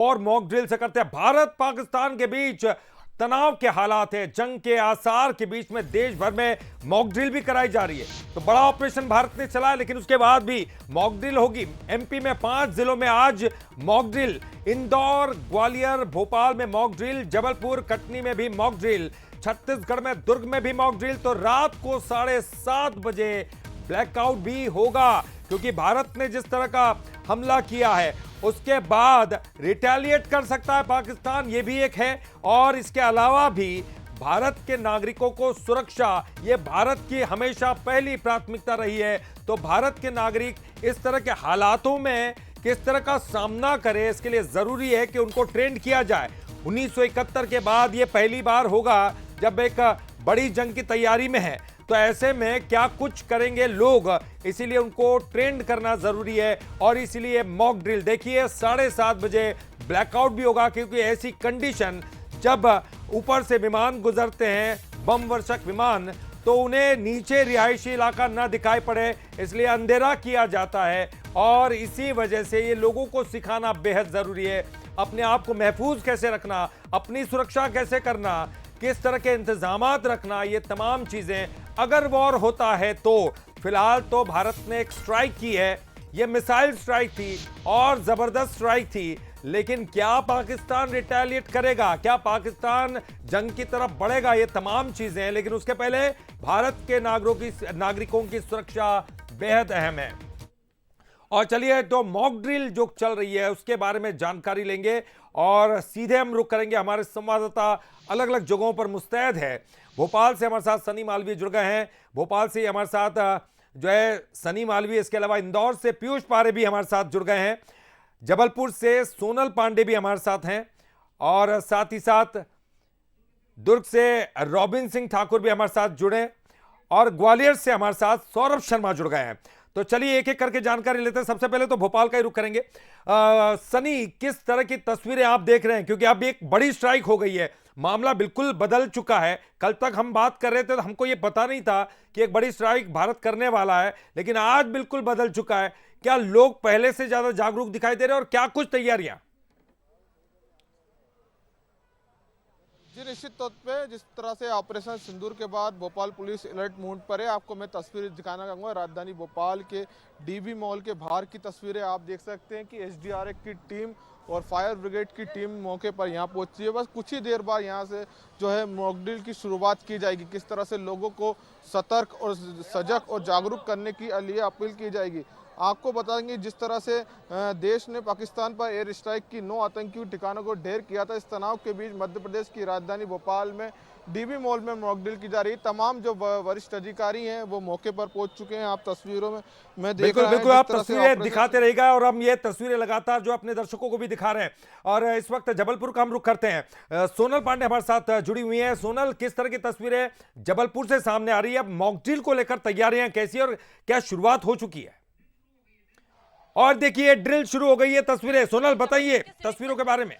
और mock drill से करते हैं। भारत पाकिस्तान के बीच तनाव के हालात है, जंग के आसार के बीच में देश भर में मॉक ड्रिल भी कराई जा रही है। तो बड़ा ऑपरेशन भारत ने चलाया, लेकिन उसके बाद भी मॉक ड्रिल होगी। एमपी में 5 जिलों में आज मॉक ड्रिल, इंदौर, ग्वालियर, भोपाल में मॉक ड्रिल, जबलपुर, कटनी में भी मॉक ड्रिल, छत्तीसगढ़ में दुर्ग में भी मॉक ड्रिल। तो रात को 7:30 बजे ब्लैकआउट भी होगा, क्योंकि भारत ने जिस तरह का हमला किया है उसके बाद रिटेलिएट कर सकता है पाकिस्तान, ये भी एक है। और इसके अलावा भी भारत के नागरिकों को सुरक्षा, ये भारत की हमेशा पहली प्राथमिकता रही है। तो भारत के नागरिक इस तरह के हालातों में किस तरह का सामना करें, इसके लिए जरूरी है कि उनको ट्रेंड किया जाए। 1971 के बाद ये पहली बार होगा जब एक बड़ी जंग की तैयारी में है। तो ऐसे में क्या कुछ करेंगे लोग, इसीलिए उनको ट्रेंड करना जरूरी है। और इसीलिए मॉक ड्रिल देखिए 7:30 बजे ब्लैकआउट भी होगा, क्योंकि ऐसी कंडीशन जब ऊपर से विमान गुजरते हैं, बम वर्षक विमान, तो उन्हें नीचे रिहायशी इलाका ना दिखाई पड़े, इसलिए अंधेरा किया जाता है। और इसी वजह से ये लोगों को सिखाना बेहद जरूरी है, अपने आप को महफूज कैसे रखना, अपनी सुरक्षा कैसे करना, किस तरह के इंतजामात रखना, ये तमाम चीजें अगर वॉर होता है तो। फिलहाल तो भारत ने एक स्ट्राइक की है, ये मिसाइल स्ट्राइक थी और जबरदस्त स्ट्राइक थी, लेकिन क्या पाकिस्तान रिटेलिएट करेगा, क्या पाकिस्तान जंग की तरफ बढ़ेगा, ये तमाम चीजें हैं। लेकिन उसके पहले भारत के नागरिकों की सुरक्षा बेहद अहम है। और चलिए, तो मॉक ड्रिल जो चल रही है उसके बारे में जानकारी लेंगे और सीधे हम रुक करेंगे। हमारे संवाददाता अलग अलग जगहों पर मुस्तैद है। भोपाल से हमारे साथ सनी मालवीय जुड़ गए हैं, भोपाल से हमारे साथ जो है सनी मालवीय, इसके अलावा इंदौर से पीयूष पारे भी हमारे साथ जुड़ गए हैं, जबलपुर से सोनल पांडे भी हमारे साथ हैं, और साथ ही साथ दुर्ग से रॉबिन सिंह ठाकुर भी हमारे साथ जुड़े, और ग्वालियर से हमारे साथ सौरभ शर्मा जुड़ गए हैं। तो चलिए एक एक करके जानकारी लेते हैं। सबसे पहले तो भोपाल का ही रुख करेंगे। सनी, किस तरह की तस्वीरें आप देख रहे हैं, क्योंकि अब एक बड़ी स्ट्राइक हो गई है, मामला बिल्कुल बदल चुका है। कल तक हम बात कर रहे थे तो हमको यह पता नहीं था कि एक बड़ी स्ट्राइक भारत करने वाला है, लेकिन आज बिल्कुल बदल चुका है। क्या लोग पहले से ज्यादा जागरूक दिखाई दे रहे हैं और क्या कुछ तैयारियां? जी, निश्चित तौर पे जिस तरह से ऑपरेशन सिंदूर के बाद भोपाल पुलिस अलर्ट मोड पर है, आपको मैं तस्वीर दिखाना चाहूँगा। राजधानी भोपाल के डीबी मॉल के बाहर की तस्वीरें आप देख सकते हैं कि एसडीआरएफ की टीम और फायर ब्रिगेड की टीम मौके पर यहाँ पहुंची है। बस कुछ ही देर बाद यहाँ से जो है मॉक ड्रिल की शुरुआत की जाएगी। किस तरह से लोगों को सतर्क और सजग और जागरूक करने की लिए अपील की जाएगी। आपको बताएंगे जिस तरह से देश ने पाकिस्तान पर एयर स्ट्राइक की 9 आतंकी ठिकानों को ढेर किया था, इस तनाव के बीच मध्य प्रदेश की राजधानी भोपाल में डीबी मॉल में मॉक ड्रिल की जा रही है। तमाम जो वरिष्ठ अधिकारी हैं वो मौके पर पहुंच चुके हैं। आप तस्वीरों में मैं देख रहा हूं, बिल्कुल आप तस्वीरें दिखाते रहेगा और हम ये तस्वीरें लगातार जो अपने दर्शकों को भी दिखा रहे हैं। और इस वक्त जबलपुर का हम रुख करते हैं। सोनल पांडे हमारे साथ जुड़ी हुई है। सोनल, किस तरह की तस्वीरें जबलपुर से सामने आ रही है? मॉक ड्रिल को लेकर तैयारियां कैसी और क्या शुरुआत हो चुकी है? और देखिए ड्रिल शुरू हो गई है, तस्वीरें। सोनल बताइए तस्वीरों के बारे में।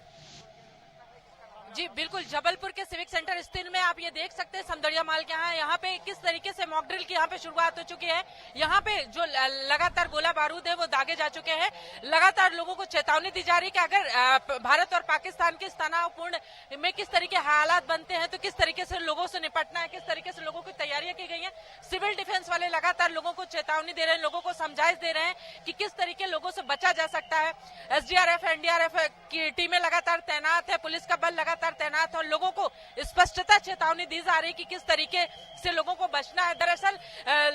जी बिल्कुल, जबलपुर के सिविक सेंटर स्थित में आप ये देख सकते हैं समदड़िया माल के यहाँ पे किस तरीके से मॉक ड्रिल की यहाँ पे शुरुआत हो चुकी है। यहाँ पे जो लगातार गोला बारूद है वो दागे जा चुके हैं। लगातार लोगों को चेतावनी दी जा रही है कि अगर भारत और पाकिस्तान के तनावपूर्ण में किस तरीके हालात बनते हैं तो किस तरीके से लोगों से निपटना है, किस तरीके से लोगों की तैयारियां की गई है। सिविल डिफेंस वाले लगातार लोगों को चेतावनी दे रहे हैं, लोगों को समझाइश दे रहे हैं कि किस तरीके लोगों से बचा जा सकता है। एसडीआरएफ एनडीआरएफ की टीमें लगातार तैनात है, पुलिस का बल लगातार तैनात और लोगों को स्पष्टता चेतावनी दी जा रही कि किस तरीके से लोगों को बचना है। दरअसल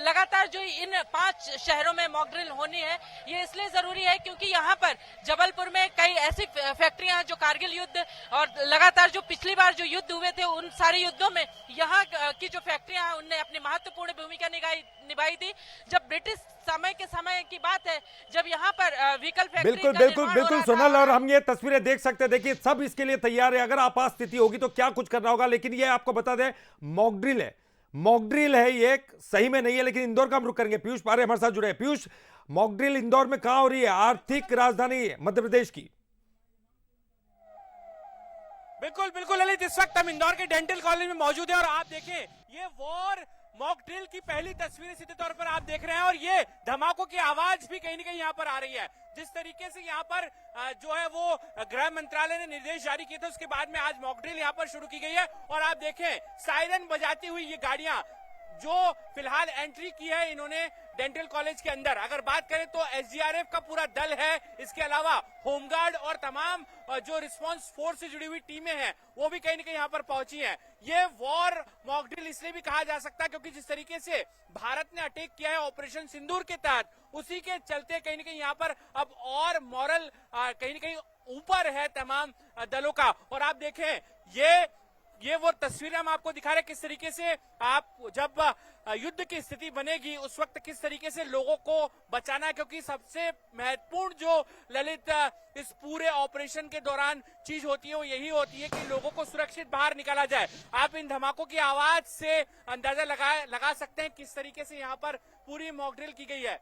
लगातार जो इन 5 शहरों में मॉक ड्रिल होनी है ये इसलिए जरूरी है क्योंकि यहाँ पर जबलपुर में कई ऐसी फैक्ट्रियां हैं जो कारगिल युद्ध और लगातार जो पिछली बार जो युद्ध हुए थे उन सारे युद्धों में यहाँ की जो फैक्ट्रियां हैं उनने अपनी महत्वपूर्ण भूमिका निभाई थी। जब ब्रिटिश समय की बात है जब यहाँ पर व्हीकल फैक्ट्री बिल्कुल सोनल, और हम ये तस्वीरें देख सकते हैं। देखिए सब इसके लिए तैयार है, अगर आपात स्थिति होगी तो क्या कुछ करना होगा। लेकिन ये आपको बता दें मॉक ड्रिल है, मॉक ड्रिल है, ये सही में नहीं है। लेकिन इंदौर का हम रुख करेंगे, पीयूष पारे हमारे साथ जुड़े हैं। पीयूष, मॉक ड्रिल इंदौर में कहां हो रही है, आर्थिक राजधानी मध्य प्रदेश की? बिल्कुल ललित, इस वक्त हम इंदौर के डेंटल कॉलेज में मौजूद है और आप देखें ये वॉर मॉक ड्रिल की पहली तस्वीरें सीधे तौर पर आप देख रहे हैं और ये धमाकों की आवाज भी कहीं न कहीं यहाँ पर आ रही है। जिस तरीके से यहाँ पर जो है वो गृह मंत्रालय ने निर्देश जारी किए थे, उसके बाद में आज मॉक ड्रिल यहाँ पर शुरू की गई है। और आप देखें सायरन बजाती हुई ये गाड़ियां जो फिलहाल एंट्री की है इन्होंने डेंटल कॉलेज के अंदर। अगर बात करें तो एसडीआरएफ का पूरा दल है, इसके अलावा होमगार्ड और तमाम जो रिस्पांस फोर्स से जुड़ी हुई टीमें हैं वो भी कहीं न कहीं यहाँ पर पहुंची हैं। ये वॉर मॉक ड्रिल इसलिए भी कहा जा सकता है क्योंकि जिस तरीके से भारत ने अटैक किया है ऑपरेशन सिंदूर के तहत, उसी के चलते कहीं न कहीं यहाँ पर अब और मॉरल कहीं न कहीं ऊपर है तमाम दलों का। और आप देखें ये वो तस्वीरें हम आपको दिखा रहे हैं किस तरीके से आप जब युद्ध की स्थिति बनेगी उस वक्त किस तरीके से लोगों को बचाना है, क्योंकि सबसे महत्वपूर्ण जो ललित इस पूरे ऑपरेशन के दौरान चीज होती है वो यही होती है कि लोगों को सुरक्षित बाहर निकाला जाए। आप इन धमाकों की आवाज से अंदाजा लगा सकते हैं किस तरीके से यहाँ पर पूरी मॉक ड्रिल की गई है।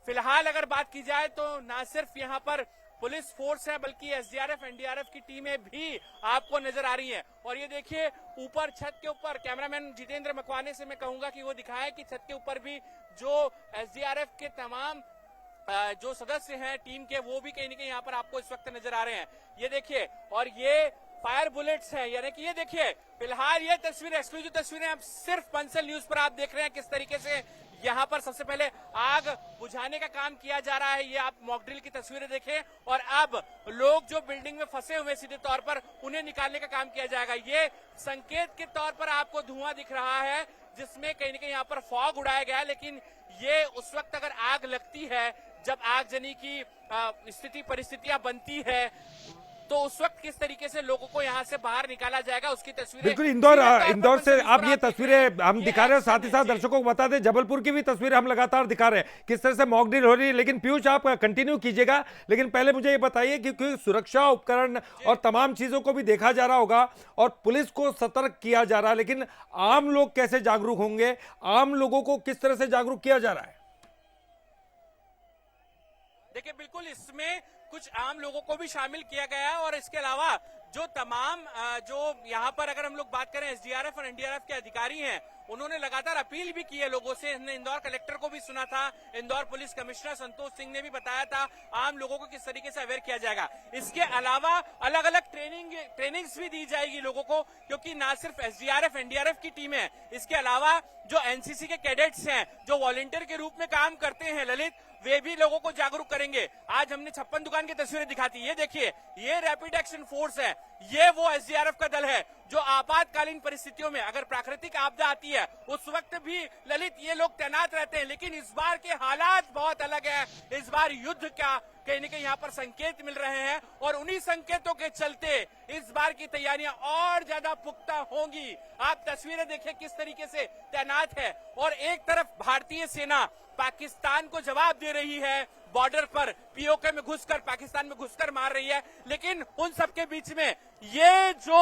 फिलहाल अगर बात की जाए तो न सिर्फ यहाँ पर पुलिस फोर्स है बल्कि एसडीआरएफ एनडीआरएफ की टीमें भी आपको नजर आ रही हैं। और ये देखिए ऊपर छत के ऊपर कैमरामैन जितेंद्र मकवाने से मैं कहूंगा कि वो दिखाए कि छत के ऊपर भी जो एसडीआरएफ के तमाम जो सदस्य हैं टीम के वो भी कहीं न कहीं यहाँ पर आपको इस वक्त नजर आ रहे हैं। ये देखिए और ये फायर बुलेट्स हैं, यानी कि ये देखिए फिलहाल ये तस्वीरें एक्सक्लूसिव तस्वीरें आप सिर्फ पंसल न्यूज पर आप देख रहे हैं किस तरीके से यहाँ पर सबसे पहले आग बुझाने का काम किया जा रहा है। ये आप मॉक ड्रिल की तस्वीरें देखें और अब लोग जो बिल्डिंग में फंसे हुए सीधे तौर पर उन्हें निकालने का काम किया जाएगा। ये संकेत के तौर पर आपको धुआं दिख रहा है जिसमें कहीं न कहीं यहाँ पर फॉग उड़ाया गया है, लेकिन ये उस वक्त अगर आग लगती है जब आगजनी की स्थिति परिस्थितियां बनती है तो उस वक्त किस तरीके से लोगों को यहाँ से बाहर निकाला जाएगा उसकी तस्वीरें बिल्कुल इंदौर से आप ये तस्वीरें हम दिखा रहे हैं, साथ ही साथ दर्शकों को बता दें जबलपुर की भी तस्वीरें हम लगातार दिखा रहे हैं किस तरह से मॉक ड्रिल हो रही है। लेकिन पीयूष आप कंटिन्यू कीजिएगा, लेकिन पहले मुझे ये बताइए कि सुरक्षा उपकरण और तमाम चीजों को भी देखा जा रहा होगा और पुलिस को सतर्क किया जा रहा है, लेकिन आम लोग कैसे जागरूक होंगे, आम लोगों को किस तरह से जागरूक किया जा रहा है? देखिए बिल्कुल इसमें कुछ आम लोगों को भी शामिल किया गया है और इसके अलावा जो तमाम जो यहाँ पर अगर हम लोग बात करें एसडीआरएफ और एनडीआरएफ के अधिकारी हैं उन्होंने लगातार अपील भी की है लोगों से। हमने इंदौर कलेक्टर को भी सुना था, इंदौर पुलिस कमिश्नर संतोष सिंह ने भी बताया था आम लोगों को किस तरीके से अवेयर किया जाएगा। इसके अलावा अलग अलग ट्रेनिंग्स भी दी जाएगी लोगों को, क्योंकि ना सिर्फ एसडीआरएफ एनडीआरएफ की टीम है, इसके अलावा जो एनसीसी के कैडेट्स हैं जो वॉलंटियर के रूप में काम करते हैं ललित, वे भी लोगों को जागरूक करेंगे। आज हमने 56 दुकान की तस्वीरें दिखाती, ये देखिए ये रैपिड एक्शन फोर्स है, ये वो एसडीआरएफ का दल है जो आपातकालीन परिस्थितियों में अगर प्राकृतिक आपदा आती है उस वक्त भी ललित ये लोग तैनात रहते हैं। लेकिन इस बार के हालात बहुत अलग है, इस बार युद्ध का कहीं न कहीं यहाँ पर संकेत मिल रहे हैं और उन्हीं संकेतों के चलते इस बार की तैयारियां और ज्यादा पुख्ता होंगी। आप तस्वीरें देखें किस तरीके से तैनात है और एक तरफ भारतीय सेना पाकिस्तान को जवाब दे रही है, बॉर्डर पर पीओके में घुसकर पाकिस्तान में घुसकर मार रही है, लेकिन उन सबके बीच में ये जो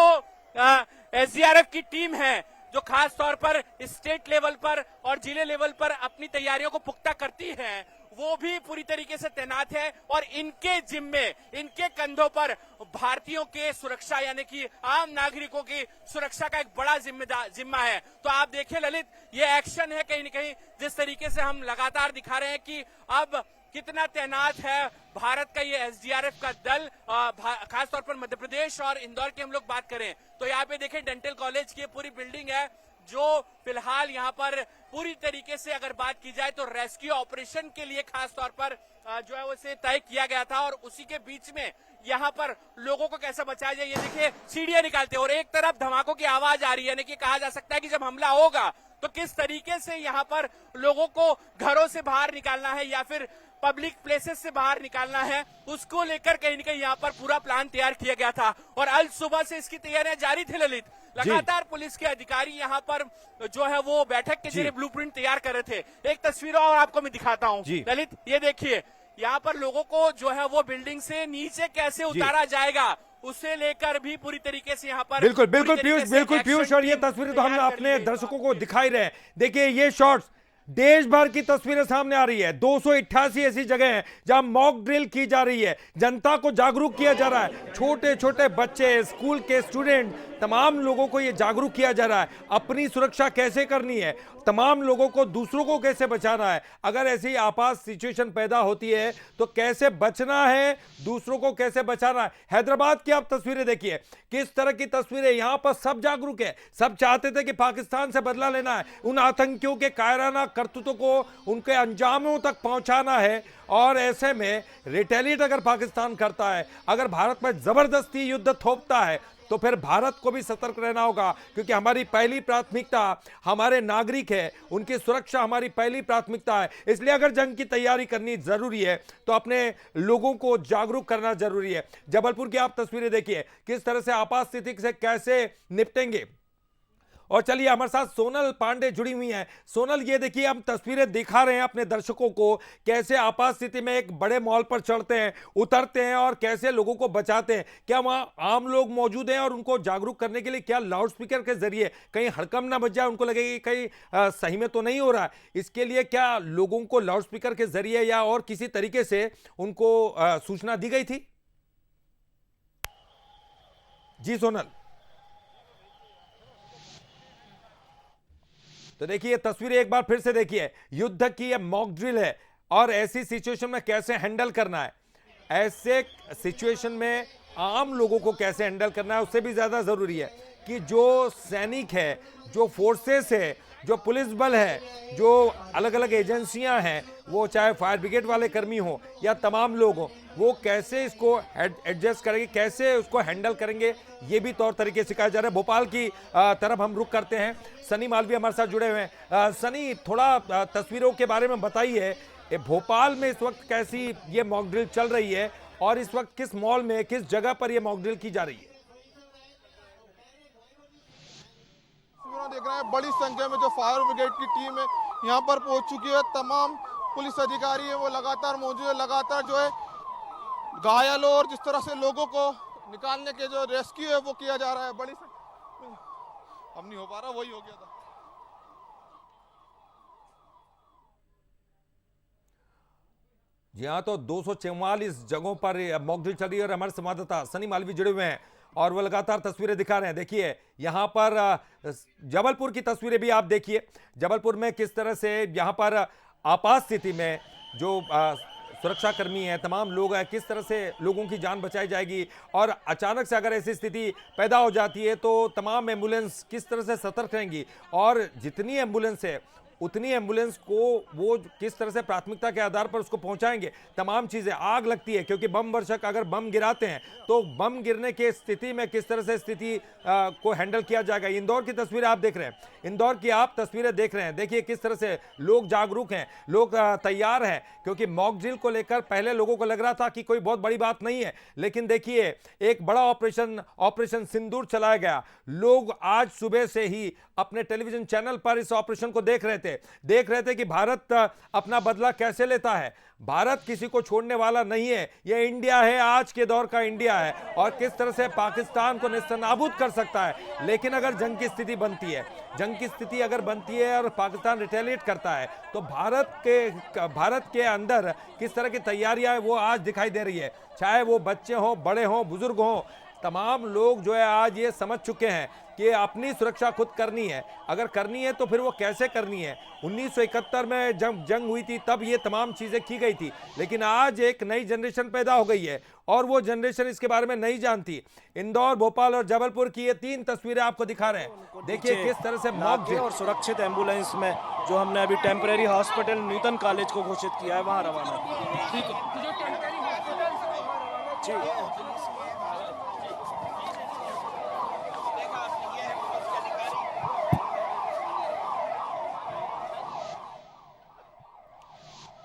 एसडीआरएफ की टीम है जो खास तौर पर स्टेट लेवल पर और जिले लेवल पर अपनी तैयारियों को पुख्ता करती है वो भी पूरी तरीके से तैनात है और इनके जिम्मे इनके कंधों पर भारतीयों के सुरक्षा यानी कि आम नागरिकों की सुरक्षा का एक बड़ा जिम्मा है। तो आप देखिए ललित ये एक्शन है कहीं न कहीं जिस तरीके से हम लगातार दिखा रहे हैं कि अब कितना तैनात है भारत का ये एसडीआरएफ का दल। खासतौर पर मध्य प्रदेश और इंदौर की हम लोग बात करें तो यहाँ पे देखें डेंटल कॉलेज की पूरी बिल्डिंग है जो फिलहाल यहाँ पर पूरी तरीके से अगर बात की जाए तो रेस्क्यू ऑपरेशन के लिए खास तौर पर जो है उसे तय किया गया था और उसी के बीच में यहाँ पर लोगों को कैसे बचाया जाए। ये देखिए सीढ़ियां निकालते और एक तरफ धमाकों की आवाज आ रही है, यानी कि कहा जा सकता है कि जब हमला होगा तो किस तरीके से यहाँ पर लोगों को घरों से बाहर निकालना है या फिर पब्लिक प्लेसेस से बाहर निकालना है, उसको लेकर कहीं न कहीं यहाँ पर पूरा प्लान तैयार किया गया था और आज सुबह से इसकी तैयारियां जारी थी ललित। लगातार पुलिस के अधिकारी यहाँ पर जो है वो बैठक के जरिए ब्लूप्रिंट तैयार कर रहे थे। एक तस्वीर और आपको मैं दिखाता हूँ ललित, ये देखिए यहाँ पर लोगों को जो है वो बिल्डिंग से नीचे कैसे उतारा जाएगा उसे लेकर भी पूरी तरीके से यहाँ पर बिल्कुल पीयूष और ये तस्वीरें तो हम अपने दर्शकों को दिखाई रहे हैं। देखिए ये शॉट्स देश भर की तस्वीरें सामने आ रही है, 288 ऐसी जगह हैं जहां मॉक ड्रिल की जा रही है, जनता को जागरूक किया जा रहा है, छोटे छोटे बच्चे, स्कूल के स्टूडेंट, तमाम लोगों को ये जागरूक किया जा रहा है अपनी सुरक्षा कैसे करनी है, तमाम लोगों को दूसरों को कैसे बचाना है, अगर ऐसी आपात सिचुएशन पैदा होती है तो कैसे बचना है, दूसरों को कैसे बचाना है। हैदराबाद की आप तस्वीरें देखिए, किस तरह की तस्वीरें, यहां पर सब जागरूक है, सब चाहते थे कि पाकिस्तान से बदला लेना है, उन आतंकियों के कायराना करतूतों को उनके अंजामों तक पहुंचाना है। और ऐसे में रिटेलिएट अगर पाकिस्तान करता है, अगर भारत पर जबरदस्ती युद्ध थोपता है, तो फिर भारत को भी सतर्क रहना होगा, क्योंकि हमारी पहली प्राथमिकता हमारे नागरिक है, उनकी सुरक्षा हमारी पहली प्राथमिकता है। इसलिए अगर जंग की तैयारी करनी जरूरी है तो अपने लोगों को जागरूक करना जरूरी है। जबलपुर की आप तस्वीरें देखिए, किस तरह से आपात स्थिति से कैसे निपटेंगे। और चलिए हमारे साथ सोनल पांडे जुड़ी हुई हैं। सोनल, ये देखिए हम तस्वीरें दिखा रहे हैं अपने दर्शकों को, कैसे आपात स्थिति में एक बड़े मॉल पर चढ़ते हैं, उतरते हैं और कैसे लोगों को बचाते हैं। क्या वहां आम लोग मौजूद हैं और उनको जागरूक करने के लिए क्या लाउड स्पीकर के जरिए कहीं हड़कंप ना बच जाए, उनको लगे कि कहीं सही में तो नहीं हो रहा है, इसके लिए क्या लोगों को लाउड स्पीकर के जरिए या और किसी तरीके से उनको सूचना दी गई थी? जी सोनल। तो देखिए तस्वीरें एक बार फिर से देखिए, युद्ध की यह मॉक ड्रिल है और ऐसी सिचुएशन में कैसे हैंडल करना है, ऐसे सिचुएशन में आम लोगों को कैसे हैंडल करना है, उससे भी ज्यादा जरूरी है कि जो सैनिक है, जो फोर्सेस है, जो पुलिस बल है, जो अलग अलग एजेंसियां हैं, वो चाहे फायर ब्रिगेड वाले कर्मी हो या तमाम लोग हो, वो कैसे इसको एडजस्ट करेंगे, कैसे उसको हैंडल करेंगे, ये भी तौर तरीके सिखाया जा रहा है। भोपाल की तरफ हम रुख करते हैं, सनी मालवी हमारे साथ जुड़े हुए हैं। सनी, थोड़ा तस्वीरों के बारे में बताइए, भोपाल में इस वक्त कैसी ये मॉक ड्रिल चल रही है और इस वक्त किस मॉल में, किस जगह पर ये मॉक ड्रिल की जा रही है? देख रहे हैं बड़ी संख्या में जो फायर ब्रिगेड की टीम है यहाँ पर पहुंच चुकी है, तमाम पुलिस अधिकारी है वो लगातार मौजूद है, लगातार जो है घायलों और जिस तरह से लोगों को निकालने के जो रेस्क्यू है वो किया जा रहा है। बड़ी अब नहीं हो पा रहा, वही हो गया था। जी हाँ, तो 244 जगहों पर मॉक ड्रिल चल रही है और हमारे संवाददाता सनी मालवी जुड़े हुए हैं और वो लगातार तस्वीरें दिखा रहे हैं। देखिए यहां पर जबलपुर की तस्वीरें भी आप देखिए, जबलपुर में किस तरह से यहां पर आपात स्थिति में जो सुरक्षा कर्मी हैं, तमाम लोग हैं, किस तरह से लोगों की जान बचाई जाएगी और अचानक से अगर ऐसी स्थिति पैदा हो जाती है तो तमाम एम्बुलेंस किस तरह से सतर्क रहेंगी और जितनी एम्बुलेंस है उतनी एम्बुलेंस को वो किस तरह से प्राथमिकता के आधार पर उसको पहुंचाएंगे। तमाम चीजें, आग लगती है क्योंकि बम वर्षक अगर बम गिराते हैं तो बम गिरने की स्थिति में किस तरह से स्थिति को हैंडल किया जाएगा। इंदौर की तस्वीरें आप देख रहे हैं, इंदौर की आप तस्वीरें देख रहे हैं, देखिए किस तरह से लोग जागरूक हैं, लोग तैयार हैं, क्योंकि मॉक ड्रिल को लेकर पहले लोगों को लग रहा था कि कोई बहुत बड़ी बात नहीं है, लेकिन देखिए एक बड़ा ऑपरेशन सिंदूर चलाया गया। लोग आज सुबह से ही अपने टेलीविजन चैनल पर इस ऑपरेशन को देख रहे थे कि भारत अपना बदला कैसे लेता है। भारत किसी को छोड़ने वाला नहीं है, यह इंडिया है, आज के दौर का इंडिया है और किस तरह से पाकिस्तान को नेस्तनाबूद कर सकता है। लेकिन अगर जंग की स्थिति बनती है, जंग की स्थिति अगर बनती है और पाकिस्तान रिटेलिएट करता है तो भारत के अंदर किस तरह की तैयारियां है वो आज दिखाई दे रही है। चाहे वो बच्चे हों, बड़े हों, बुजुर्ग हों, तमाम लोग जो है आज ये समझ चुके हैं कि अपनी सुरक्षा खुद करनी है। अगर करनी है तो फिर वो कैसे करनी है। 1971 में जब जंग हुई थी तब ये तमाम चीजें की गई थी, लेकिन आज एक नई जनरेशन पैदा हो गई है और वो जनरेशन इसके बारे में नहीं जानती। इंदौर, भोपाल और जबलपुर की ये 3 तस्वीरें आपको दिखा रहे हैं। देखिए किस तरह से मॉक ड्रिल और सुरक्षित एम्बुलेंस में जो हमने अभी टेम्परेरी हॉस्पिटल नूतन कॉलेज को घोषित किया है वहां रवाना। ठीक है, जो टेम्परेरी हॉस्पिटल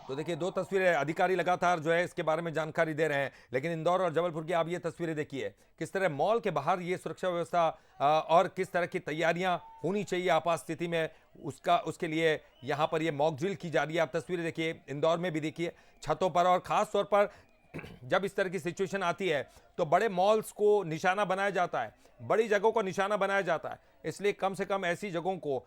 तो देखिए 2 तस्वीरें, अधिकारी लगातार जो है इसके बारे में जानकारी दे रहे हैं, लेकिन इंदौर और जबलपुर की आप ये तस्वीरें देखिए किस तरह मॉल के बाहर ये सुरक्षा व्यवस्था और किस तरह की तैयारियां होनी चाहिए आपात स्थिति में, उसके लिए यहाँ पर ये मॉक ड्रिल की जा रही है। आप तस्वीरें देखिए, इंदौर में भी देखिए छतों पर, और खास तौर पर जब इस तरह की सिचुएशन आती है तो बड़े मॉल्स को निशाना बनाया जाता है, बड़ी जगहों को निशाना बनाया जाता है, इसलिए कम से कम ऐसी जगहों को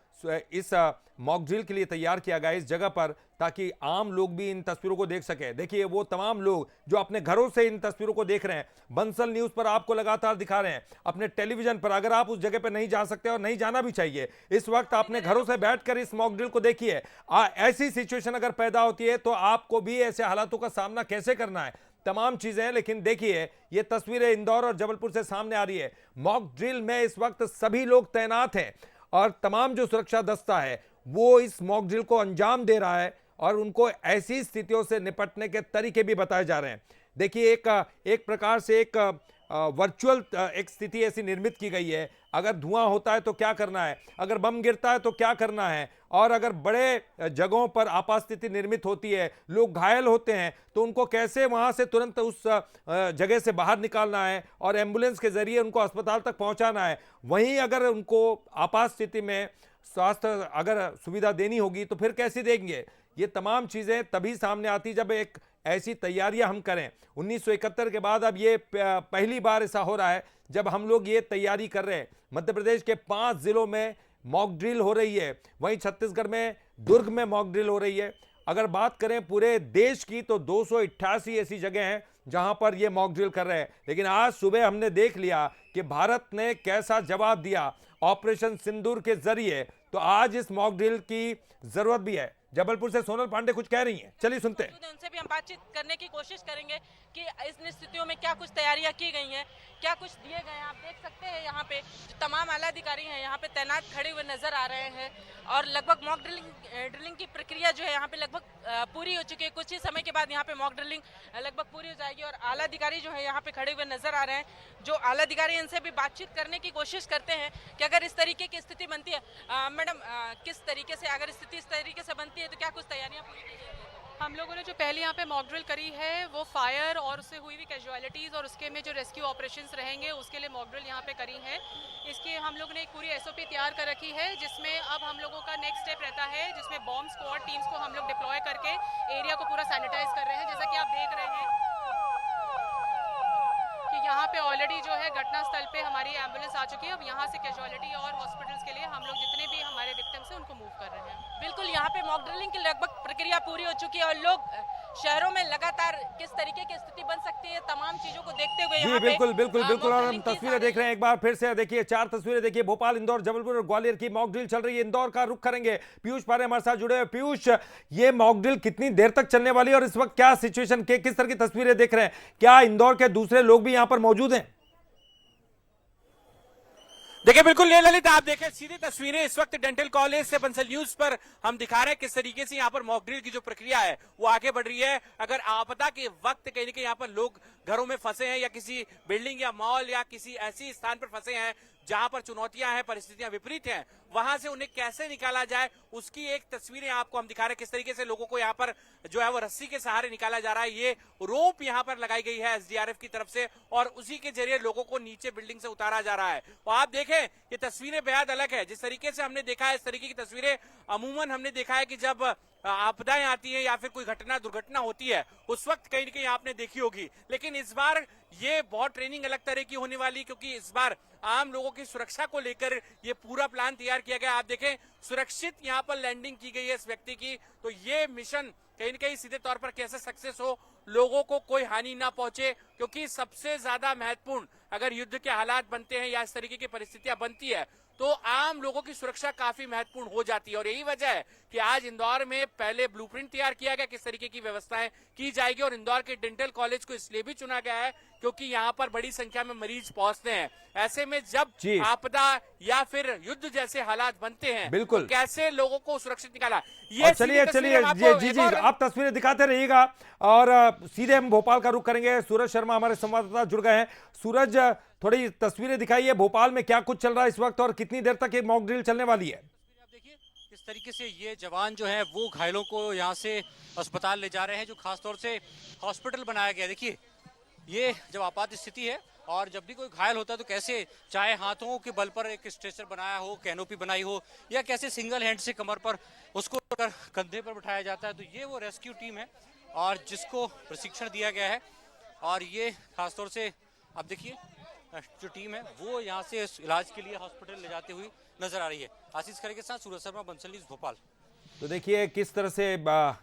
इस मॉक ड्रिल के लिए तैयार किया गया इस जगह पर, ताकि आम लोग भी इन तस्वीरों को देख सके। देखिए वो तमाम लोग जो अपने घरों से इन तस्वीरों को देख रहे हैं, बंसल न्यूज पर आपको लगातार दिखा रहे हैं, अपने टेलीविजन पर। अगर आप उस जगह पर नहीं जा सकते और नहीं जाना भी चाहिए, इस वक्त अपने घरों से बैठकर इस मॉक ड्रिल को देखिए। ऐसी सिचुएशन अगर पैदा होती है तो आपको भी ऐसे हालातों का सामना कैसे करना है, तमाम चीजें हैं। लेकिन देखिए ये तस्वीरें इंदौर और जबलपुर से सामने आ रही है। मॉक ड्रिल में इस वक्त सभी लोग तैनात हैं और तमाम जो सुरक्षा दस्ता है वो इस मॉक ड्रिल को अंजाम दे रहा है और उनको ऐसी स्थितियों से निपटने के तरीके भी बताए जा रहे हैं। देखिए एक प्रकार से एक वर्चुअल एक स्थिति ऐसी निर्मित की गई है। अगर धुआं होता है तो क्या करना है, अगर बम गिरता है तो क्या करना है, और अगर बड़े जगहों पर आपात स्थिति निर्मित होती है, लोग घायल होते हैं तो उनको कैसे वहां से तुरंत उस जगह से बाहर निकालना है और एम्बुलेंस के जरिए उनको अस्पताल तक पहुंचाना है। वहीं अगर उनको आपात स्थिति में स्वास्थ्य अगर सुविधा देनी होगी तो फिर कैसे देंगे। ये तमाम चीजें तभी सामने आती जब एक ऐसी तैयारियां हम करें। 1971 के बाद अब ये पहली बार ऐसा हो रहा है जब हम लोग ये तैयारी कर रहे हैं। मध्य प्रदेश के 5 जिलों में मॉक ड्रिल हो रही है, वहीं छत्तीसगढ़ में दुर्ग में मॉक ड्रिल हो रही है। अगर बात करें पूरे देश की तो 288 ऐसी जगह हैं जहां पर ये मॉक ड्रिल कर रहे हैं। लेकिन आज सुबह हमने देख लिया कि भारत ने कैसा जवाब दिया ऑपरेशन सिंदूर के जरिए, तो आज इस मॉक ड्रिल की जरूरत भी है। जबलपुर से सोनल पांडे कुछ कह रही हैं, चलिए सुनते हैं। उनसे भी हम बातचीत करने की कोशिश करेंगे कि इन स्थितियों में क्या कुछ तैयारियां की गई हैं, क्या कुछ दिए गए हैं। आप देख सकते हैं यहाँ पे जो तमाम आला अधिकारी हैं यहाँ पे तैनात खड़े हुए नजर आ रहे हैं और लगभग मॉक ड्रिलिंग की प्रक्रिया जो है यहाँ पे लगभग पूरी हो चुकी है। कुछ ही समय के बाद यहाँ पे मॉक ड्रिलिंग लगभग पूरी हो जाएगी और आला अधिकारी जो है यहाँ पे खड़े हुए नजर आ रहे हैं। जो आला अधिकारी इनसे भी बातचीत करने की कोशिश करते हैं कि अगर इस तरीके की स्थिति बनती है, मैडम किस तरीके से अगर स्थिति इस तरीके से बनती है तो क्या कुछ तैयारियां पूरी की जाएगी? हम लोगों ने जो पहले यहाँ पे मॉक ड्रिल करी है वो फायर और उससे हुई हुई कैजुअलिटीज़ और उसके में जो रेस्क्यू ऑपरेशंस रहेंगे उसके लिए मॉक ड्रिल यहाँ पे करी है। इसके हम लोग ने एक पूरी SOP तैयार कर रखी है जिसमें अब हम लोगों का नेक्स्ट स्टेप रहता है, जिसमें बॉम्ब स्क्वाड टीम्स को हम लोग डिप्लॉय करके एरिया को पूरा सैनिटाइज कर रहे हैं। जैसा कि आप देख रहे हैं कि यहाँ पे ऑलरेडी जो है घटना स्थल पे हमारी एम्बुलेंस आ चुकी है। अब यहाँ से कैजुअलिटी और हॉस्पिटल्स के लिए हम लोग जितने भी हमारे विक्टिम्स हैं उनको मूव कर रहे हैं। बिल्कुल, यहाँ पे मॉक ड्रिलिंग की लगभग प्रक्रिया पूरी हो चुकी है और लोग शहरों में लगातार किस तरीके की स्थिति बन सकती है तमाम चीजों को देखते हुए जी बिल्कुल बिल्कुल बिल्कुल। और हम तस्वीरें देख रहे हैं, एक बार फिर से देखिए 4 तस्वीरें देखिए। भोपाल, इंदौर, जबलपुर और ग्वालियर की मॉक ड्रिल चल रही है। इंदौर का रुख करेंगे, पीयूष पारे हमारे साथ जुड़े हुए। पीयूष, ये मॉक ड्रिल कितनी देर तक चलने वाली है और इस वक्त क्या सिचुएशन के किस तरह की तस्वीरें देख रहे हैं? क्या इंदौर के दूसरे लोग भी यहाँ पर मौजूद हैं? देखिए बिल्कुल ले ललित, आप देखें सीधी तस्वीरें इस वक्त डेंटल कॉलेज से बंसल न्यूज पर हम दिखा रहे हैं किस तरीके से यहाँ पर मॉक ड्रिल की जो प्रक्रिया है वो आगे बढ़ रही है। अगर आपदा के वक्त कहीं ना कहीं यहाँ पर लोग घरों में फंसे हैं या किसी बिल्डिंग या मॉल या किसी ऐसी स्थान पर फंसे हैं जहां पर चुनौतियां हैं, परिस्थितियां विपरीत हैं, वहां से उन्हें कैसे निकाला जाए उसकी एक तस्वीरें आपको हम दिखा रहे हैं। किस तरीके से लोगों को यहाँ पर जो है वो रस्सी के सहारे निकाला जा रहा है। ये रोप यहाँ पर लगाई गई है SDRF की तरफ से और उसी के जरिए लोगों को नीचे बिल्डिंग से उतारा जा रहा है। और आप देखें ये तस्वीरें बेहद अलग है। जिस तरीके से हमने देखा है इस तरीके की तस्वीरें अमूमन हमने देखा है कि जब आपदाएं आती है या फिर कोई दुर्घटना होती है उस वक्त कहीं ना कहीं आपने देखी होगी। लेकिन इस बार ये बहुत ट्रेनिंग अलग तरह की होने वाली, क्योंकि इस बार आम लोगों की सुरक्षा को लेकर ये पूरा प्लान तैयार किया गया। आप देखें सुरक्षित यहाँ पर लैंडिंग की गई है इस व्यक्ति की, तो ये मिशन कहीं न कहीं सीधे तौर पर कैसे सक्सेस हो, लोगों को कोई हानि ना पहुंचे, क्योंकि सबसे ज्यादा महत्वपूर्ण अगर युद्ध के हालात बनते हैं या इस तरीके की परिस्थितियां बनती है तो आम लोगों की सुरक्षा काफी महत्वपूर्ण हो जाती है। और यही वजह है कि आज इंदौर में पहले ब्लूप्रिंट तैयार किया गया किस तरीके की व्यवस्थाएं की जाएगी और इंदौर के डेंटल कॉलेज को इसलिए भी चुना गया है क्योंकि यहाँ पर बड़ी संख्या में मरीज पहुंचते हैं। ऐसे में जब आपदा या फिर युद्ध जैसे हालात बनते हैं बिल्कुल तो कैसे लोगों को सुरक्षित निकाला। ये चलिए जी आप तस्वीरें दिखाते रहिएगा और सीधे हम भोपाल का रुख करेंगे। सूरज शर्मा हमारे संवाददाता जुड़ गए हैं। सूरज, थोड़ी तस्वीरें दिखाइए, भोपाल में क्या कुछ चल रहा है इस वक्त और कितनी देर तक ये मॉक ड्रिल चलने वाली है? आप देखिए किस तरीके से ये जवान जो है वो घायलों को यहाँ से अस्पताल ले जा रहे हैं, जो खासतौर से हॉस्पिटल बनाया गया। देखिए ये जब आपात स्थिति है और जब भी कोई घायल होता है तो कैसे चाहे हाथों के बल पर एक स्ट्रेचर बनाया हो, कैनोपी बनाई हो, या कैसे सिंगल हैंड से कमर पर उसको कंधे पर बिठाया जाता है। तो ये वो रेस्क्यू टीम है और जिसको प्रशिक्षण दिया गया है। और ये खासतौर से आप देखिए जो टीम है वो यहाँ से इलाज के लिए हॉस्पिटल ले जाते हुए नजर आ रही है। आशीष खरे के साथ सूरज शर्मा, बंसल न्यूज़, भोपाल। तो देखिए किस तरह से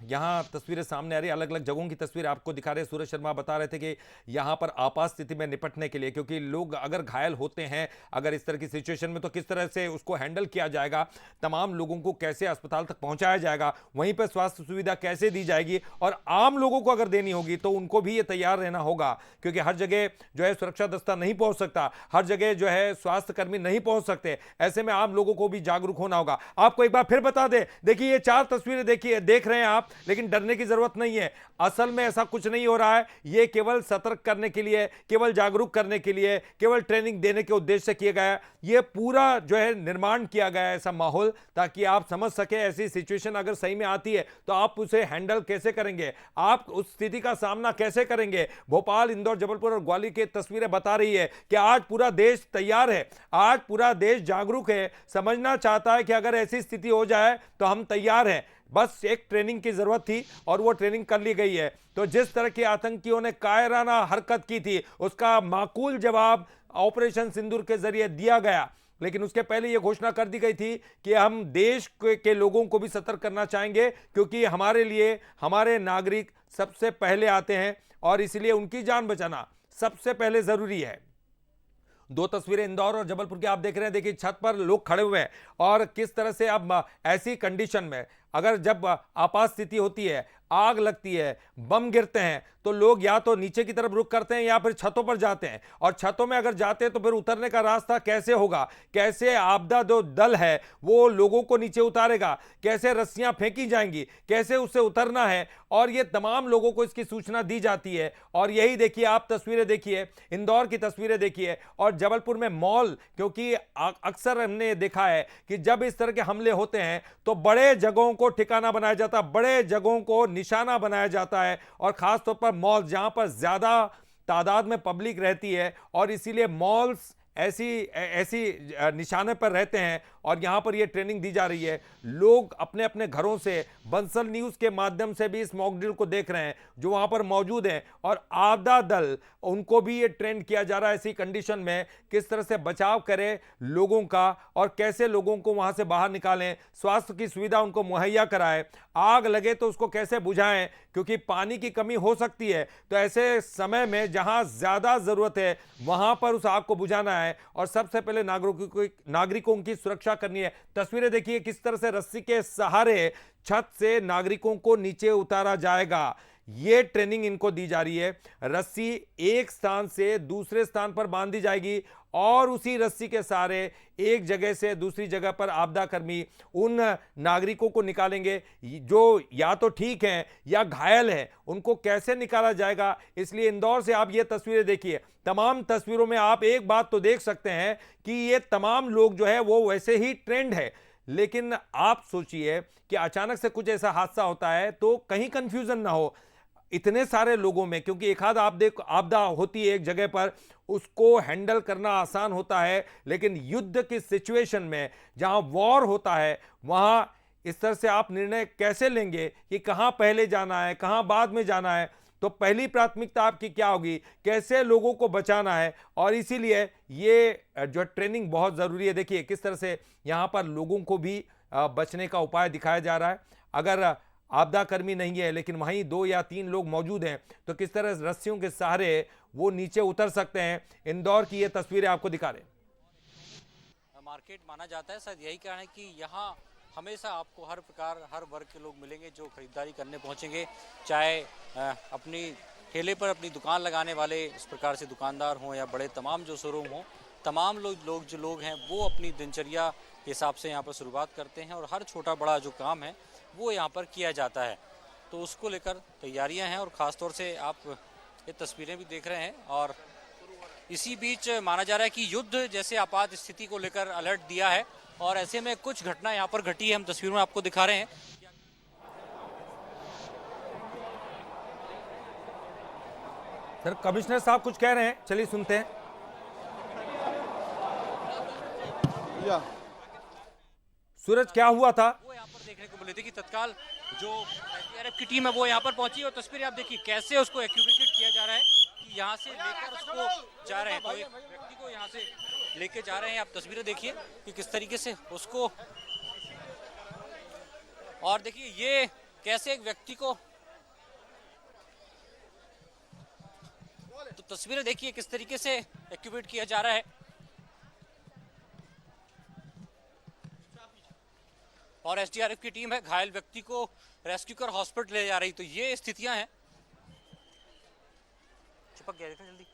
यहाँ तस्वीरें सामने आ रही है, अलग अलग जगहों की तस्वीर आपको दिखा रहे हैं। सूरज शर्मा बता रहे थे कि यहाँ पर आपात स्थिति में निपटने के लिए, क्योंकि लोग अगर घायल होते हैं अगर इस तरह की सिचुएशन में, तो किस तरह से उसको हैंडल किया जाएगा, तमाम लोगों को कैसे अस्पताल तक पहुंचाया जाएगा, वहीं पर स्वास्थ्य सुविधा कैसे दी जाएगी, और आम लोगों को अगर देनी होगी तो उनको भी ये तैयार रहना होगा, क्योंकि हर जगह जो है सुरक्षा दस्ता नहीं पहुंच सकता, हर जगह जो है स्वास्थ्य कर्मी नहीं पहुंच सकते। ऐसे में आम लोगों को भी जागरूक होना होगा। आपको एक बार फिर बता दें, देखिए ये 4 तस्वीरें देख रहे हैं आप, लेकिन डरने की जरूरत नहीं है। असल में ऐसा कुछ नहीं हो रहा है, ये केवल सतर्क करने के लिए, केवल जागरूक करने के लिए, केवल ट्रेनिंग देने के उद्देश्य से किया गया है। ये पूरा जो है निर्माण किया गया है ऐसा माहौल, ताकि आप समझ सके ऐसी सिचुएशन अगर सही में आती है तो आप उसे हैंडल कैसे करेंगे, आप उस स्थिति का सामना कैसे करेंगे। भोपाल, इंदौर, जबलपुर और ग्वालियर की तस्वीरें बता रही है कि आज पूरा देश तैयार है, आज पूरा देश जागरूक है, समझना चाहता है कि अगर ऐसी स्थिति हो जाए तो हम तैयार हैं। बस एक ट्रेनिंग की जरूरत थी और वो ट्रेनिंग कर ली गई है। तो जिस तरह के आतंकियों ने कायराना हरकत की थी उसका माकूल जवाब ऑपरेशन सिंदूर के जरिए दिया गया, लेकिन उसके पहले यह घोषणा कर दी गई थी कि हम देश के लोगों को भी सतर्क करना चाहेंगे, क्योंकि हमारे लिए हमारे नागरिक सबसे पहले आते हैं और इसलिए उनकी जान बचाना सबसे पहले जरूरी है। 2 तस्वीरें इंदौर और जबलपुर की आप देख रहे हैं। देखिए छत पर लोग खड़े हुए हैं और किस तरह से अब ऐसी कंडीशन में अगर जब आपात स्थिति होती है, आग लगती है, बम गिरते हैं, तो लोग या तो नीचे की तरफ रुख करते हैं या फिर छतों पर जाते हैं। और छतों में अगर जाते हैं तो फिर उतरने का रास्ता कैसे होगा, कैसे आपदा जो दल है वो लोगों को नीचे उतारेगा, कैसे रस्सियां फेंकी जाएंगी, कैसे उससे उतरना है, और ये तमाम लोगों को इसकी सूचना दी जाती है। और यही देखिए आप तस्वीरें देखिए, इंदौर की तस्वीरें देखिए और जबलपुर में मॉल, क्योंकि अक्सर हमने देखा है कि जब इस तरह के हमले होते हैं तो बड़े जगहों को ठिकाना बनाया जाता है, बड़े जगहों को निशाना बनाया जाता है, और खासतौर पर मॉल जहां पर ज्यादा तादाद में पब्लिक रहती है, और इसीलिए मॉल्स ऐसी निशाने पर रहते हैं। और यहां पर यह ट्रेनिंग दी जा रही है। लोग अपने अपने घरों से बंसल न्यूज के माध्यम से भी इस मॉक ड्रिल को देख रहे हैं जो वहां पर मौजूद हैं, और आपदा दल उनको भी ये ट्रेन किया जा रहा है ऐसी कंडीशन में किस तरह से बचाव करें लोगों का और कैसे लोगों को वहां से बाहर निकालें, स्वास्थ्य की सुविधा उनको मुहैया कराएं, आग लगे तो उसको कैसे बुझाएं, क्योंकि पानी की कमी हो सकती है। तो ऐसे समय में जहां ज्यादा जरूरत है वहां पर उस आग को बुझाना है और सबसे पहले नागरिकों की सुरक्षा करनी है। तस्वीरें देखिए किस तरह से रस्सी के सहारे छत से नागरिकों को नीचे उतारा जाएगा। ये ट्रेनिंग इनको दी जा रही है। रस्सी एक स्थान से दूसरे स्थान पर बांधी जाएगी और उसी रस्सी के सहारे एक जगह से दूसरी जगह पर आपदा कर्मी उन नागरिकों को निकालेंगे जो या तो ठीक हैं या घायल हैं, उनको कैसे निकाला जाएगा। इसलिए इंदौर से आप ये तस्वीरें देखिए, तमाम तस्वीरों में आप एक बात तो देख सकते हैं कि ये तमाम लोग जो है वो वैसे ही ट्रेंड है, लेकिन आप सोचिए कि अचानक से कुछ ऐसा हादसा होता है तो कहीं कंफ्यूजन ना हो इतने सारे लोगों में, क्योंकि एक आध आपदा होती है एक जगह पर, उसको हैंडल करना आसान होता है, लेकिन युद्ध की सिचुएशन में जहां वॉर होता है वहां इस तरह से आप निर्णय कैसे लेंगे कि कहां पहले जाना है कहां बाद में जाना है। तो पहली प्राथमिकता आपकी क्या होगी, कैसे लोगों को बचाना है, और इसीलिए ये जो ट्रेनिंग बहुत जरूरी है। देखिए किस तरह से यहां पर लोगों को भी बचने का उपाय दिखाया जा रहा है। अगर आपदा कर्मी नहीं है लेकिन वहीं 2 या 3 लोग मौजूद हैं तो किस तरह रस्सियों के सहारे वो नीचे उतर सकते हैं। इंदौर की ये तस्वीरें आपको दिखा रहे हैं। मार्केट माना जाता है, शायद यही कारण है कि यहाँ हमेशा आपको हर प्रकार हर वर्ग के लोग मिलेंगे जो खरीदारी करने पहुँचेंगे, चाहे अपनी ठेले पर अपनी दुकान लगाने वाले इस प्रकार से दुकानदार हों या बड़े तमाम जो शोरूम हों, तमाम लोग हैं वो अपनी दिनचर्या के हिसाब से यहाँ पर शुरुआत करते हैं और हर छोटा बड़ा जो काम है वो यहाँ पर किया जाता है। तो उसको लेकर तैयारियां हैं और ख़ास तौर से आप ये तस्वीरें भी देख रहे हैं। और इसी बीच माना जा रहा है कि युद्ध जैसे आपात स्थिति को लेकर अलर्ट दिया है और ऐसे में कुछ घटना यहाँ पर घटी है, हम तस्वीरों में आपको दिखा रहे हैं। सर कमिश्नर साहब कुछ कह रहे हैं, चलिए सुनते हैं। सूरज क्या हुआ था? वो यहाँ पर देखने को मिले थे कि तत्काल जो एसडीआरएफ की टीम है वो यहाँ पर पहुंची और तस्वीरें आप देखिए कैसे उसको एक्यूवेटेड किया जा रहा है कि यहाँ से लेकर उसको जा रहे हैं। तो एक व्यक्ति को को यहाँ से लेके जा रहे हैं। आप तस्वीरें देखिए कि किस तरीके से उसको, और देखिए ये कैसे एक व्यक्ति को, तो तस्वीरें देखिए किस तरीके से एक्यूपेट किया जा रहा है। और एसडीआरएफ की टीम है, घायल व्यक्ति को रेस्क्यू कर हॉस्पिटल ले जा रही। तो ये स्थितियां हैं। चिपक गया, देखो जल्दी।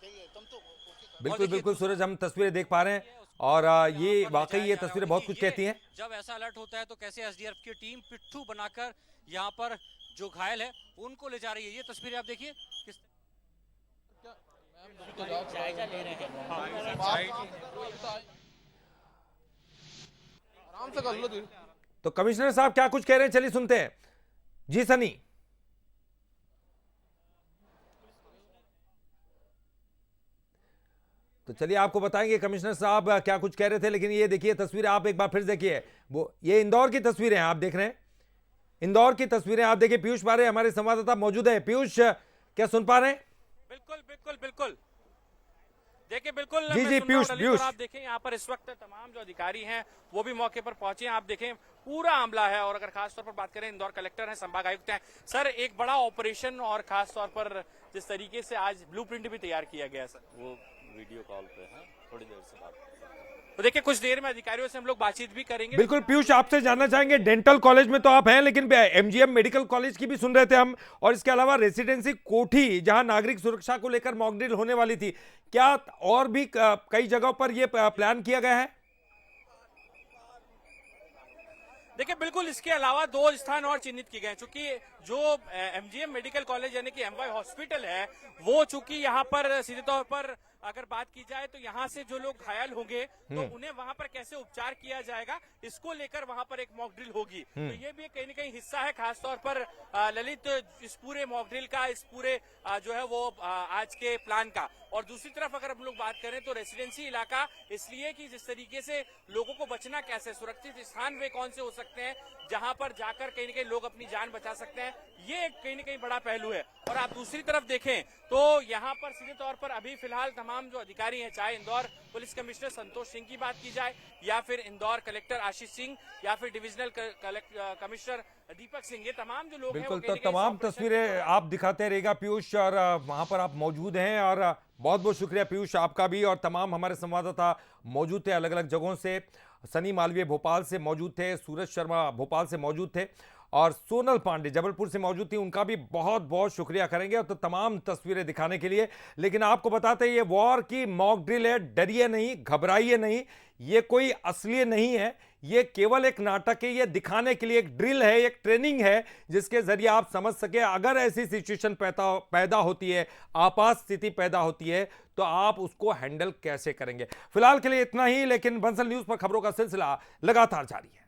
बिल्कुल बिल्कुल सूरज, हम तस्वीरें देख पा रहे हैं और ये वाकई ये तस्वीरें बहुत कुछ कहती हैं। जब ऐसा अलर्ट होता है तो कैसे एसडीआरएफ की टीम पिट्ठू बनाकर यहाँ पर जो घायल है उनको ले जा रही है। ये तस्वीरें आप देखिए किस जायजा ले रहे हैं। आराम से कर लो जी। तो कमिश्नर साहब क्या कुछ कह रहे हैं, चलिए सुनते हैं। जी सनी। तो चलिए आपको बताएंगे कमिश्नर साहब क्या कुछ कह रहे थे, लेकिन ये देखिए तस्वीरें आप एक बार फिर देखिए। वो ये इंदौर की तस्वीरें हैं, आप देख रहे हैं इंदौर की तस्वीरें। आप देखिए पीयूष पारे हमारे संवाददाता मौजूद है। पीयूष, क्या सुन पा रहे हैं? बिल्कुल बिल्कुल बिल्कुल, देखिए बिल्कुल जी जी पीयूष। आप देखें यहाँ पर इस वक्त तमाम जो अधिकारी हैं वो भी मौके पर पहुंचे हैं। आप देखें पूरा आमला है, और अगर खास तौर पर बात करें इंदौर कलेक्टर हैं, संभाग आयुक्त हैं। सर, एक बड़ा ऑपरेशन और खास तौर पर जिस तरीके से आज ब्लूप्रिंट भी तैयार किया गया सर, वो वीडियो कॉल पे है, थोड़ी देर से बात। तो देखिए कुछ देर में अधिकारियों से हम लोग बातचीत भी करेंगे। बिल्कुल पीयूष, आपसे जानना चाहेंगे, डेंटल कॉलेज में तो आप हैं, लेकिन एमजीएम मेडिकल कॉलेज की भी सुन रहे थे हम, और इसके अलावा रेसिडेंसी कोठी जहां नागरिक सुरक्षा को लेकर मॉक ड्रिल होने वाली थी, क्या और भी कई जगहों पर यह प्लान किया गया है? देखिए बिल्कुल, इसके अलावा 2 स्थान और चिन्हित किए गए हैं। चूंकि जो एमजीएम मेडिकल कॉलेज यानी कि एमवाई हॉस्पिटल है, वो चूंकि यहाँ पर सीधे तौर पर अगर बात की जाए तो यहाँ से जो लोग घायल होंगे तो उन्हें वहां पर कैसे उपचार किया जाएगा, इसको लेकर वहां पर एक मॉक ड्रिल होगी। तो ये भी कहीं न कहीं हिस्सा है खास तौर पर ललित इस पूरे मॉक ड्रिल का, इस पूरे जो है वो आज के प्लान का। और दूसरी तरफ अगर हम लोग बात करें तो रेसिडेंसी इलाका इसलिए कि जिस तरीके से लोगों को बचना कैसे, सुरक्षित स्थान वे कौन से हो सकते हैं जहां पर जाकर कहीं न कहीं लोग अपनी जान बचा सकते हैं, ये कहीं न कहीं बड़ा पहलू है। और आप दूसरी तरफ देखें तो यहाँ पर सीधे तौर पर अभी फिलहाल तमाम जो अधिकारी हैं, चाहे इंदौर पुलिस कमिश्नर संतोष सिंह की बात की जाए या फिर इंदौर कलेक्टर आशीष सिंह या फिर डिविजनल कमिश्नर दीपक सिंह, ये तमाम जो लोग हैं, बिल्कुल, तो तमाम तस्वीरें आप दिखाते रहेगा पीयूष, और वहां पर आप मौजूद हैं, और बहुत बहुत शुक्रिया पीयूष आपका भी। और तमाम हमारे संवाददाता मौजूद थे अलग अलग जगहों से। सनी मालवीय भोपाल से मौजूद थे, सूरज शर्मा भोपाल से मौजूद थे, और सोनल पांडे जबलपुर से मौजूद थी, उनका भी बहुत बहुत शुक्रिया करेंगे और तो तमाम तस्वीरें दिखाने के लिए। लेकिन आपको बताते हैं ये वॉर की मॉक ड्रिल है, डरिए नहीं, घबराइए नहीं, ये कोई असली नहीं है, ये केवल एक नाटक है, ये दिखाने के लिए एक ड्रिल है, एक ट्रेनिंग है, जिसके जरिए आप समझ सके अगर ऐसी सिचुएशन पैदा होती है, आपात स्थिति पैदा होती है, तो आप उसको हैंडल कैसे करेंगे। फिलहाल के लिए इतना ही, लेकिन बंसल न्यूज पर खबरों का सिलसिला लगातार जारी है।